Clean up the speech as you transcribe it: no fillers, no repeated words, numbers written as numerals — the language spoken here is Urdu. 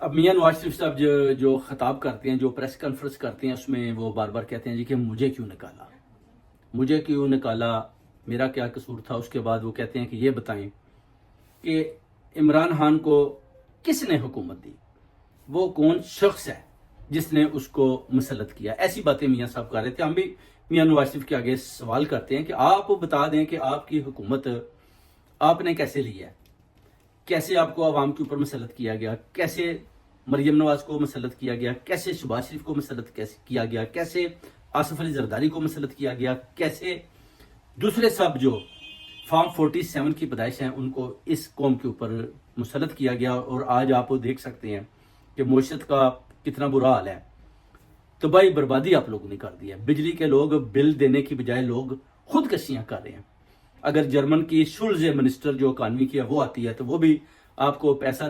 اب میاں نواز شریف صاحب جو خطاب کرتے ہیں، جو پریس کانفرنس کرتے ہیں، اس میں وہ بار بار کہتے ہیں جی کہ مجھے کیوں نکالا، مجھے کیوں نکالا، میرا کیا قصور تھا۔ اس کے بعد وہ کہتے ہیں کہ یہ بتائیں کہ عمران خان کو کس نے حکومت دی، وہ کون شخص ہے جس نے اس کو مسلط کیا۔ ایسی باتیں میاں صاحب کر رہے تھے۔ ہم بھی میاں نواز شریف کے آگے سوال کرتے ہیں کہ آپ بتا دیں کہ آپ کی حکومت آپ نے کیسے لی ہے، کیسے آپ کو عوام کے اوپر مسلط کیا گیا، کیسے مریم نواز کو مسلط کیا گیا، کیسے شہباز شریف کو مسلط کیا گیا، کیسے آصف علی زرداری کو مسلط کیا گیا، کیسے دوسرے سب جو فارم 47 کی پیدائش ہیں ان کو اس قوم کے اوپر مسلط کیا گیا۔ اور آج آپ دیکھ سکتے ہیں کہ معیشت کا کتنا برا حال ہے، تباہی بربادی آپ لوگوں نے کر دی ہے۔ بجلی کے لوگ بل دینے کی بجائے لوگ خودکشیاں کر رہے ہیں۔ اگر جرمن کی شولز منسٹر جو اکانومی کی ہے وہ آتی ہے تو وہ بھی آپ کو پیسہ